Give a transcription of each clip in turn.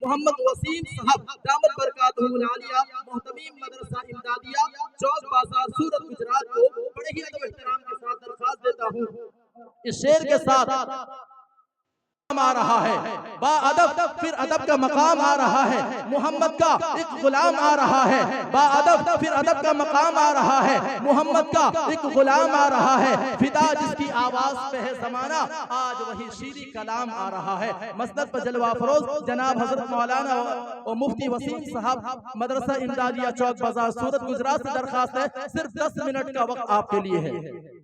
محمد وسیم صاحب دامت برکاتہ العالیہ محتمیم مدرسہ امدادیہ چوک بازار سورت گجرات کو بڑے ہی ادب و احترام کے ساتھ درخواست دیتا ہوں اس شعر کے ساتھ آ رہا ہے با ادب پھر ادب کا مقام آ رہا ہے محمد کا ایک غلام آ رہا ہے با ادب پھر ادب کا مقام آ رہا ہے محمد کا ایک غلام آ رہا ہے فدا جس کی آواز پہ ہے زمانہ آج وہی شیریں کلام آ رہا ہے مسند پر جلوہ افروز جناب حضرت مولانا و مفتی وسیم صاحب مدرسہ امدادیہ چوک بازار سورت گجرات سے درخواست ہے صرف 10 منٹ کا وقت آپ کے لیے ہے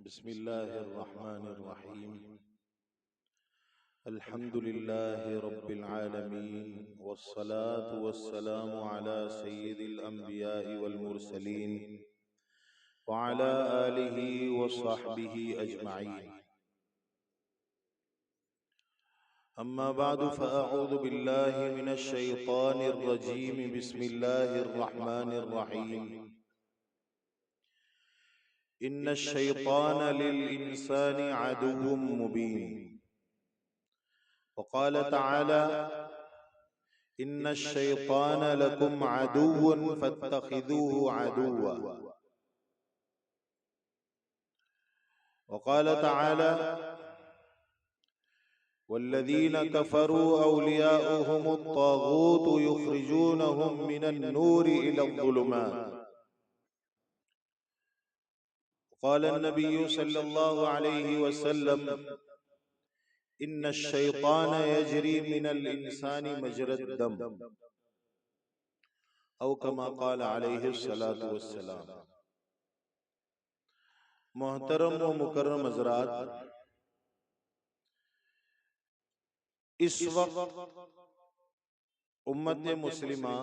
بسم الله الرحمن الرحيم الحمد لله رب العالمين والصلاة والسلام على سيد الأنبياء والمرسلين وعلى آله وصحبه أجمعين أما بعد فأعوذ بالله من الشيطان الرجيم بسم الله الرحمن الرحيم إن الشيطان للإنسان عدو مبين وقال تعالى إن الشيطان لكم عدو فاتخذوه عدوا وقال تعالى والذين كفروا أولياؤهم الطاغوت يخرجونهم من النور إلى الظلمات قال النبي صلى الله عليه وسلم إن الشيطان يجري من الإنسان مجرى الدم أو كما قال عليه الصلاة والسلام محترم و مکرم حضرات اس وقت امت مسلمہ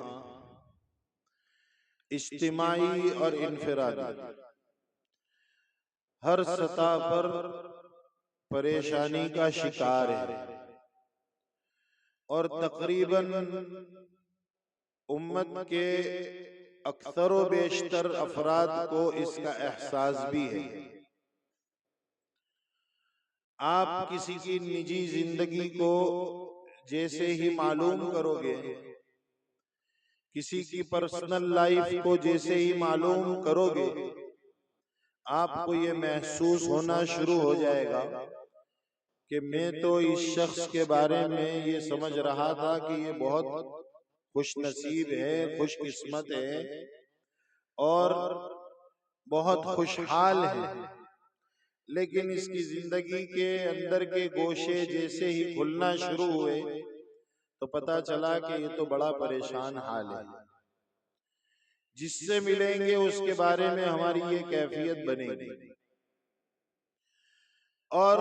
اجتماعی اور انفرادی ہر سطح پر پریشانی کا شکار ہے اور تقریباً امت کے اکثر و بیشتر افراد کو اس کا احساس بھی ہے آپ کسی کی نجی زندگی کو جیسے ہی معلوم کرو گے کسی کی پرسنل لائف کو جیسے ہی معلوم کرو گے آپ کو یہ محسوس ہونا شروع ہو جائے گا کہ میں تو اس شخص کے بارے میں یہ سمجھ رہا تھا کہ یہ بہت خوش نصیب ہے خوش قسمت ہے اور بہت خوشحال ہے لیکن اس کی زندگی کے اندر کے گوشے جیسے ہی کھلنا شروع ہوئے تو پتہ چلا کہ یہ تو بڑا پریشان حال ہے جس سے ملیں گے اس کے بارے میں ہماری یہ کیفیت بنے گی اور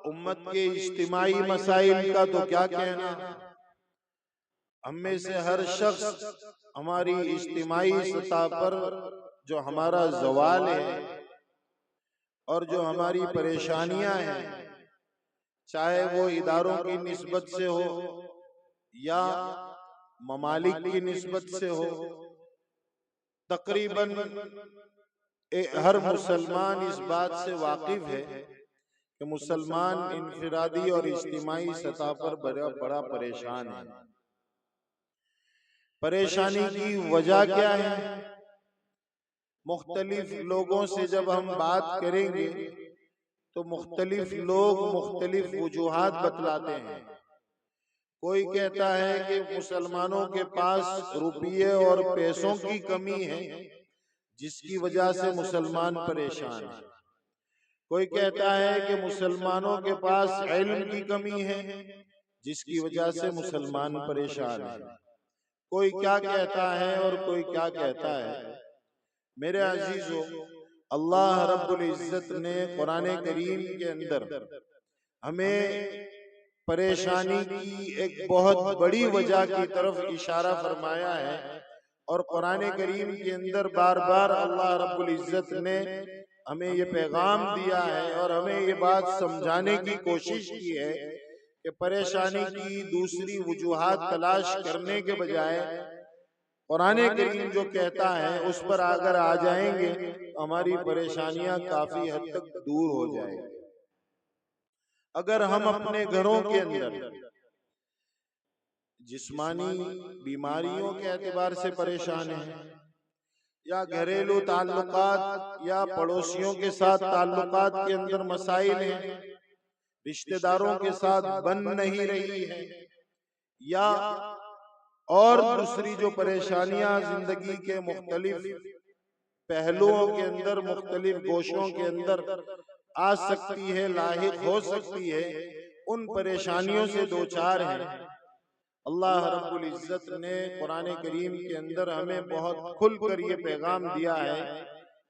امت کے اجتماعی مسائل کا تو کیا کہنا ہم میں سے ہر شخص ہماری اجتماعی سطح پر جو ہمارا زوال ہے اور جو ہماری پریشانیاں ہیں چاہے وہ اداروں کی نسبت سے ہو یا ممالک کی نسبت سے ہو تقریباً ہر مسلمان اس بات سے واقف ہے کہ مسلمان انفرادی اور اجتماعی سطح پر بڑا پریشان ہے پریشانی کی وجہ کیا ہے مختلف لوگوں سے جب ہم بات کریں گے تو مختلف لوگ مختلف وجوہات بتلاتے ہیں کوئی کہتا ہے کہ مسلمانوں کے پاس روپیے اور پیسوں کی کمی ہے جس کی وجہ سے مسلمان پریشان ہے کوئی کہتا ہے کہ مسلمانوں کے پاس علم کی کمی ہے جس کی وجہ سے مسلمان پریشان ہے کوئی کیا کہتا ہے اور کوئی کیا کہتا ہے میرے عزیزو اللہ رب العزت نے قرآن کریم کے اندر ہمیں پریشانی کی ایک بہت بڑی وجہ کی طرف اشارہ فرمایا ہے اور قرآن کریم کے اندر بار بار اللہ رب العزت نے ہمیں یہ پیغام دیا ہے اور ہمیں یہ بات سمجھانے کی کوشش کی ہے کہ پریشانی کی دوسری وجوہات تلاش کرنے کے بجائے قرآن کریم جو کہتا ہے اس پر اگر آ جائیں گے تو ہماری پریشانیاں کافی حد تک دور ہو جائیں گی۔ اگر ہم اپنے گھروں کے اندر جسمانی بیماریوں کے اعتبار سے پریشان ہیں، یا گھریلو تعلقات یا پڑوسیوں کے ساتھ تعلقات کے اندر مسائل ہیں، رشتہ داروں کے ساتھ بن نہیں رہی ہے، یا اور دوسری جو پریشانیاں زندگی کے مختلف پہلوؤں کے اندر مختلف گوشوں کے اندر آ سکتی ہے، لاحق ہو سکتی ہے، ان پریشانیوں سے دوچار ہیں۔ اللہ رب العزت نے قرآن کریم کے اندر ہمیں بہت کھل کر یہ پیغام دیا ہے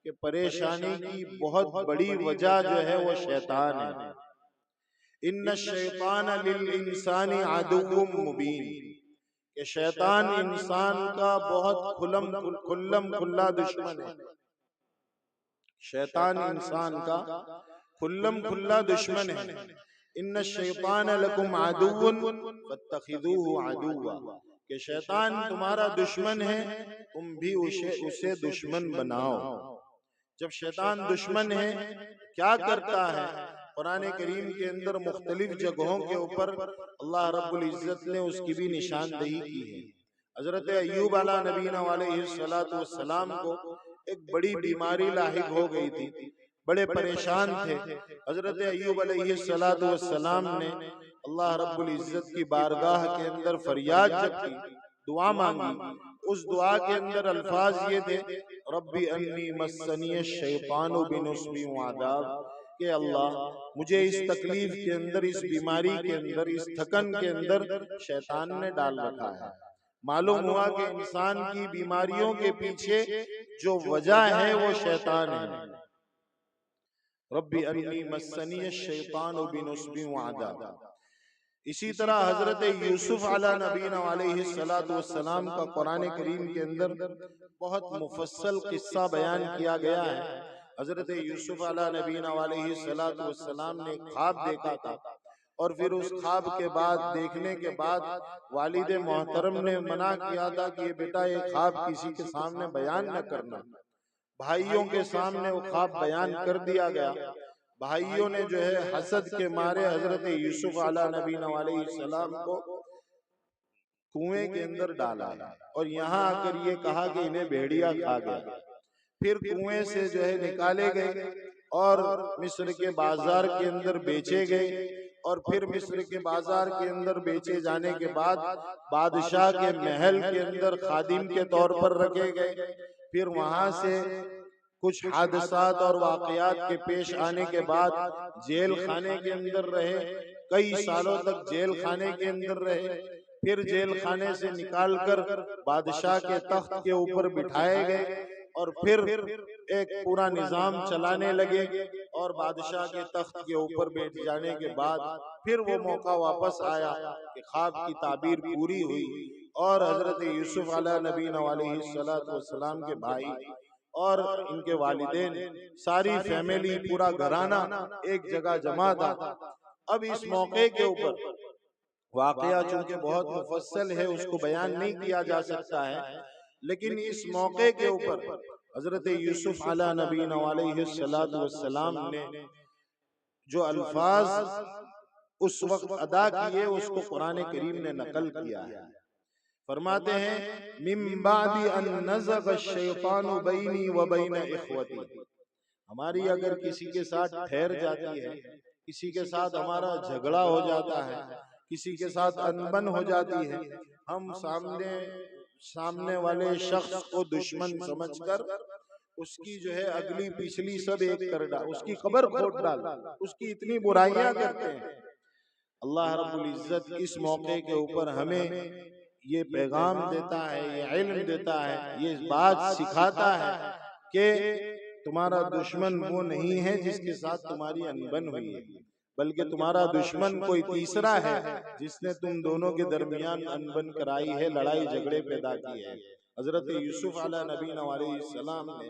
کہ پریشانی کی بہت بڑی وجہ جو ہے وہ شیطان ہے۔ ان الشیطان للانسان عدو مبین، کہ شیطان انسان کا بہت کھلم کھلا دشمن ہے۔ شیطان انسان کا کھلم کھلا دشمن ہے۔ ان الشیطان لکم عدو فاتخذوہ عدوا، کہ شیطان تمہارا دشمن ہے، تم بھی اسے دشمن بناؤ۔ جب شیطان دشمن ہے کیا کرتا ہے؟ قرآن کریم کے اندر مختلف جگہوں کے اوپر اللہ رب العزت نے اس کی بھی نشاندہی کی ہے۔ حضرت ایوب علیہ نبینا علیہ السلام کو ایک بڑی بیماری لاحق ہو گئی تھی، بڑے پریشان تھے۔ حضرت ایوب علیہ السلام نے اللہ رب العزت کی بارگاہ کے اندر فریاد جب کی، دعا مانگی، اس دعا کے اندر الفاظ یہ تھے، ربی انی مسنی الشیطان بنصب وعذاب، کہ اللہ مجھے اس تکلیف کے اندر، اس بیماری کے اندر، اس تھکن کے اندر شیطان نے ڈال رکھا ہے۔ معلوم ہوا کہ انسان کی بیماریوں کے پیچھے جو وجہ ہے وہ شیطان ہے۔ ربی انی مسنی الشیطان بنصب وعذاب۔ اسی طرح حضرت یوسف علیہ نبینا علیہ السلام کا قرآن کریم کے اندر بہت مفصل قصہ بیان کیا گیا ہے۔ حضرت یوسف علیہ نبینا علیہ السلام نے خواب دیکھا تھا، اور پھر اس خواب کے بعد دیکھنے کے بعد والد محترم نے منع کیا تھا کہ یہ بیٹا یہ خواب کسی کے سامنے بیان نہ کرنا۔ بھائیوں کے سامنے وہ خواب بیان کر دیا گیا۔ بھائیوں نے جو ہے حسد کے مارے حضرت یوسف علیہ نبینا علیہ السلام کو کنویں کے اندر ڈالا، اور یہاں آ کر یہ کہا کہ انہیں بھیڑیا کھا گیا۔ پھر کنویں سے جو ہے نکالے گئے اور مصر کے بازار کے اندر بیچے گئے، اور پھر مصر کے بازار کے اندر بیچے جانے کے بعد بادشاہ کے محل کے اندر خادم کے طور پر رکھے گئے۔ پھر وہاں سے کچھ حادثات اور واقعات کے پیش آنے کے بعد جیل خانے کے اندر رہے، کئی سالوں تک جیل خانے کے اندر رہے۔ پھر جیل خانے سے نکال کر بادشاہ کے تخت کے اوپر بٹھائے گئے، اور پھر ایک پورا نظام چلانے لگے، اور بادشاہ کے تخت کے اوپر بیٹھ جانے کے بعد پھر وہ موقع واپس آیا کہ خواب کی تعبیر پوری ہوئی، اور حضرت یوسف علیہ نبینا علیہ السلام کے بھائی اور ان کے والدین، ساری فیملی، پورا گھرانہ ایک جگہ جمع تھا۔ اب اس موقع کے اوپر واقعہ چونکہ بہت مفصل ہے، اس کو بیان نہیں کیا جا سکتا ہے، لیکن اس موقع کے اوپر حضرت یوسف علیہ نبینا علیہ السلام نے جو الفاظ اس وقت ادا کیے اس کو قرآن کریم نے نقل کیا ہے۔ فرماتے ہیں من بعد ان نزغ الشیطان بینی و بین اخوتی، ہماری اگر کسی کے ساتھ ٹھہر جاتی ہے، کسی کے ساتھ ہمارا جھگڑا ہو جاتا ہے، کسی کے ساتھ انبن ہو جاتی ہے، ہم سامنے والے شخص کو دشمن سمجھ کر اس کی جو ہے اگلی پچھلی سب ایک کر ڈال، اس کی قبر کھود ڈال، اس کی اتنی برائیاں کرتے ہیں۔ اللہ رب العزت اس موقع کے اوپر ہمیں یہ پیغام دیتا ہے، یہ علم دیتا ہے، یہ بات سکھاتا ہے کہ تمہارا دشمن وہ نہیں ہے جس کے ساتھ تمہاری انبن ہوئی ہے، بلکہ تمہارا دشمن کوئی تیسرا ہے جس نے تم دونوں کے درمیان انبن کرائی ہے، لڑائی جھگڑے پیدا کی ہے۔ حضرت یوسف علیہ نبینا علیہ السلام نے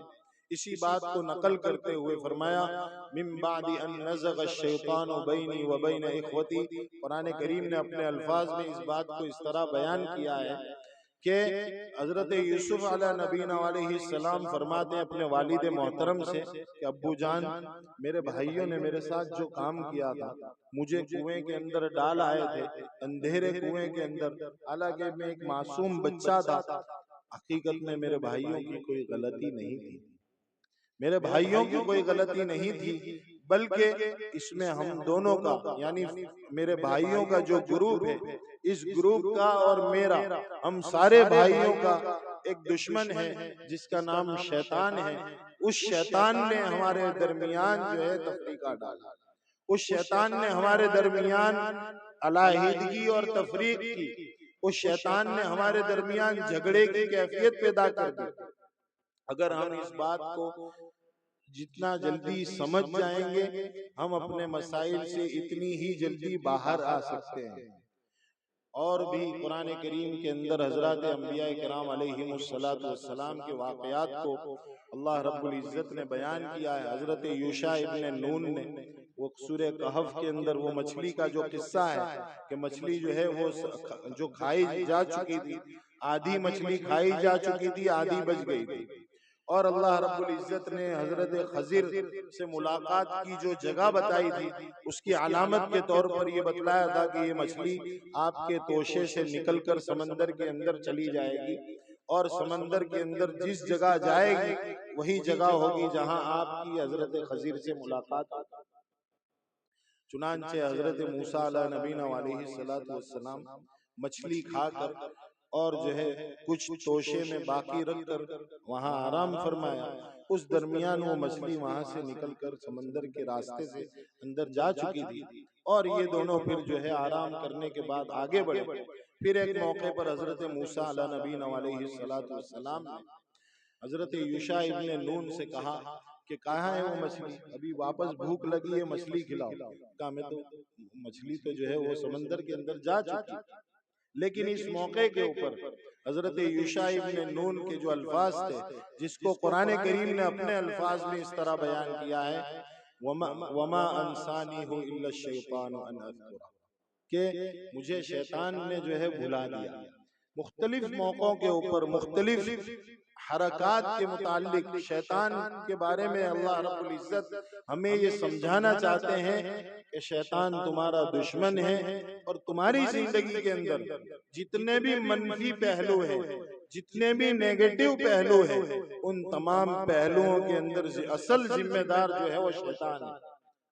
اسی بات کو نقل کرتے ہوئے فرمایا من بعد ان نزغ الشیطان بینی و بین اخوتی. قرآن کریم نے اپنے الفاظ میں اس بات کو اس طرح بیان کیا ہے کہ حضرت یوسف علیہ نبینا علیہ السلام فرماتے ہیں اپنے والد محترم سے کہ ابو جان، میرے بھائیوں نے میرے ساتھ جو کام کیا تھا، مجھے کنویں کے اندر ڈال آئے تھے، اندھیرے کنویں کے اندر، حالانکہ میں ایک معصوم بچہ تھا، حقیقت میں میرے بھائیوں کی کوئی غلطی نہیں تھی، میرے بھائیوں کی کوئی غلطی نہیں تھی، بلکہ اس میں ہم دونوں کا، یعنی میرے بھائیوں کا جو گروپ ہے، اس گروپ کا اور میرا، ہم سارے بھائیوں کا ایک دشمن ہے جس کا نام شیطان ہے. اس شیطان نے ہمارے درمیان جو ہے تفریقہ ڈالا، اس شیطان نے ہمارے درمیان علیحدگی اور تفریق کی، اس شیطان نے ہمارے درمیان جھگڑے کی کیفیت پیدا کر دی. اگر ہم اس بات کو جتنا جلدی سمجھ جائیں گے، ہم اپنے مسائل سے اتنی ہی جلدی باہر آ سکتے ہیں. اور بھی قرآن کریم کے اندر حضرات انبیاء کرام علیہم السلام کے واقعات کو اللہ رب العزت نے بیان کیا ہے. حضرت یوشع ابن نون نے وہ سورہ کہف کے اندر وہ مچھلی کا جو قصہ ہے کہ مچھلی جو ہے وہ جو کھائی جا چکی تھی، آدھی مچھلی کھائی جا چکی تھی، آدھی بچ گئی تھی، اور اللہ رب العزت نے حضرت خضر سے ملاقات کی جو جگہ بتائی تھی، اس کی علامت کے طور پر یہ بتلایا تھا کہ یہ مچھلی آپ کے توشے سے نکل کر سمندر کے اندر چلی جائے گی، اور سمندر کے اندر جس جگہ جائے گی وہی جگہ ہوگی جہاں آپ کی حضرت خضر سے ملاقات ہوگی. چنانچہ حضرت موسیٰ علیہ نبینا علیہ السلام مچھلی کھا کر اور جو ہے کچھ توشے میں باقی رکھ کر وہاں آرام فرمایا. اس درمیان وہ مچھلی وہاں سے نکل کر سمندر کے راستے سے اندر جا چکی تھی، اور یہ دونوں پھر جو ہے آرام کرنے کے بعد آگے بڑھے. پھر ایک موقع پر حضرت موسیٰ علیہ نبینا علیہ السلام نے حضرت یوشع ابن نون سے کہا کہ کہاں ہے وہ مچھلی، ابھی واپس بھوک لگی ہے، مچھلی کھلاؤ. کہا میں تو مچھلی تو جو ہے وہ سمندر کے اندر جا چکی. لیکن اس موقع کے اوپر حضرت یوشع ابن نون کے جو الفاظ تھے، جس کو قرآن کریم نے اپنے الفاظ میں اس طرح بیان کیا ہے وَمَا أَنْسَانِهُ إِلَّا الشَّيْطَانُ أَنْ أَذْكُرَهُ، کہ مجھے شیطان نے جو ہے بھلا دیا. مختلف موقعوں کے اوپر مختلف حرکات کے متعلق شیطان کے بارے میں اللہ رب العزت ہمیں یہ سمجھانا چاہتے ہیں کہ شیطان تمہارا دشمن ہے، اور تمہاری زندگی کے اندر جتنے بھی منفی پہلو ہیں، جتنے بھی نیگیٹو پہلو ہیں، ان تمام پہلوؤں کے اندر اصل ذمہ دار جو ہے وہ شیطان ہے.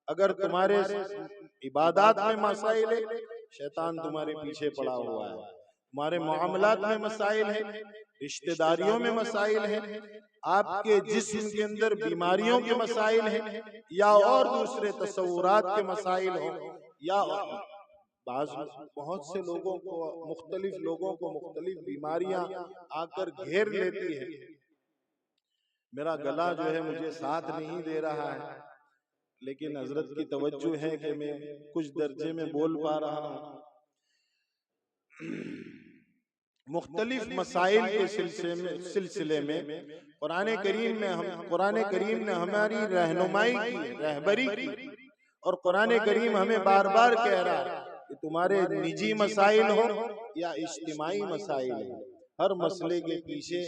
اگر تمہارے عبادات میں مسائل ہے، شیطان تمہارے پیچھے پڑا ہوا ہے. تمہارے معاملات میں مسائل ہیں، رشتہ داریوں میں مسائل ہیں، آپ کے جسم کے اندر بیماریوں کے مسائل ہیں، یا اور دوسرے تصورات کے مسائل ہوں، یا بہت سے لوگوں کو، مختلف لوگوں کو مختلف بیماریاں آ کر گھیر لیتی ہیں. میرا گلا جو ہے مجھے ساتھ نہیں دے رہا ہے، لیکن حضرت کی توجہ ہے کہ میں کچھ درجے میں بول پا رہا ہوں. مختلف مسائل کے سلسلے میں قرآن کریم نے ہماری رہنمائی کی، رہبری کی، اور قرآن کریم ہمیں بار بار کہہ رہا ہے کہ تمہارے نجی مسائل ہو یا اجتماعی مسائل ہو، ہر مسئلے کے پیچھے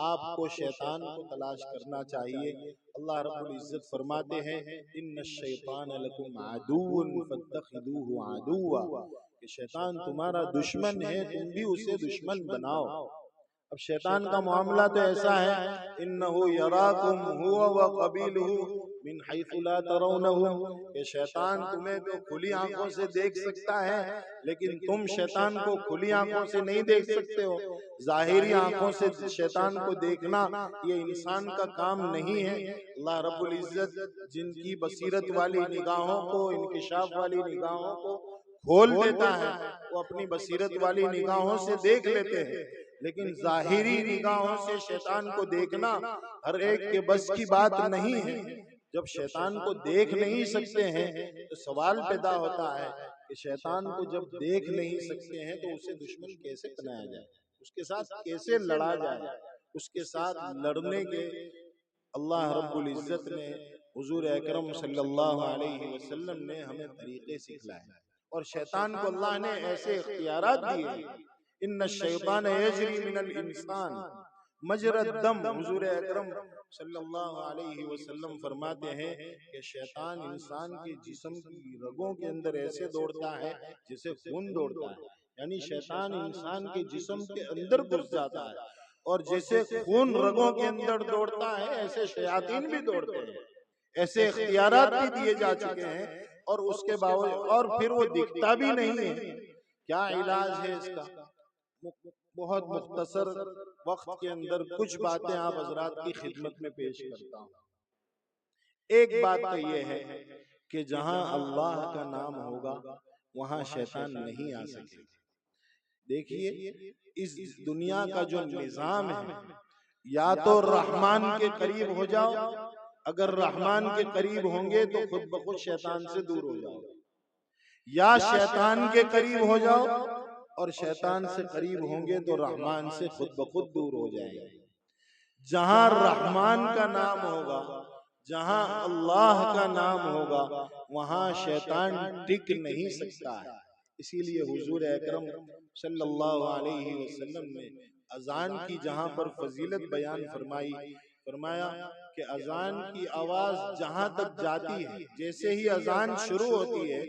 آپ کو شیطان کو تلاش کرنا چاہیے. اللہ رب العزت فرماتے ہیں ان الشیطان لکم عدو فاتخذوہ عدوا، کہ شیطان تمہارا دشمن ہے، تم بھی اسے دشمن بناؤ. اب شیطان کا معاملہ تو ایسا ہے انہو یراکم ہوا وقبیلہ من حیث لا ترونہم، کہ شیطان تمہیں تو کھلی آنکھوں سے دیکھ سکتا ہے، لیکن تم شیطان کو کھلی آنکھوں سے نہیں دیکھ سکتے ہو. ظاہری آنکھوں سے شیطان کو دیکھنا یہ انسان کا کام نہیں ہے. اللہ رب العزت جن کی بصیرت والی نگاہوں کو، انکشاف والی نگاہوں کو کھول دیتا ہے، وہ اپنی بصیرت والی نگاہوں سے دیکھ لیتے ہیں، لیکن ظاہری نگاہوں سے شیطان کو دیکھنا ہر ایک کے بس کی بات نہیں ہے. جب شیطان کو دیکھ نہیں سکتے ہیں تو سوال پیدا ہوتا ہے کہ شیطان کو جب دیکھ نہیں سکتے ہیں تو اسے دشمن کیسے بنایا جائے، اس کے ساتھ کیسے لڑا جائے. اس کے ساتھ لڑنے کے اللہ رب العزت نے حضور اکرم صلی اللہ علیہ وسلم نے ہمیں طریقے سکھلائے اور شیطان کو اللہ نے ایسے اختیارات دیے. ان الشیطان یجری من الانسان مجرى الدم. حضور اکرم صلی اللہ علیہ وسلم فرماتے ہیں کہ شیطان انسان کے جسم کی رگوں کے اندر ایسے دوڑتا ہے جیسے خون دوڑتا ہے. یعنی شیطان انسان کے جسم کے اندر گھس جاتا ہے اور جیسے خون رگوں کے اندر دوڑتا ہے ایسے شیاطین بھی دوڑتے ہیں. ایسے اختیارات بھی دیے جا چکے ہیں اور اس کے باوجود اور پھر وہ دکھتا بھی نہیں ہے. کیا علاج ہے اس کا؟ بہت مختصر وقت کے اندر کچھ باتیں آپ حضرات کی خدمت میں پیش کرتا ہوں. ایک بات تو یہ ہے کہ جہاں اللہ کا نام ہوگا وہاں شیطان نہیں آ سکے. دیکھیے اس دنیا کا جو نظام ہے یا تو رحمان کے قریب ہو جاؤ, اگر رحمان کے قریب ہوں گے تو خود بخود شیطان سے دور ہو جاؤ, یا شیطان کے قریب ہو جاؤ اور شیطان سے قریب ہوں گے تو رحمان سے خود بخود دور ہو جائیں گے. جہاں رحمان کا نام ہوگا, جہاں اللہ کا نام ہوگا وہاں شیطان ٹک نہیں سکتا ہے. اسی لیے حضور اکرم صلی اللہ علیہ وسلم نے اذان کی جہاں پر فضیلت بیان فرمائی, فرمایا کہ اذان کی آواز جہاں تک جاتی ہے, جیسے ہی اذان شروع ہوتی ہے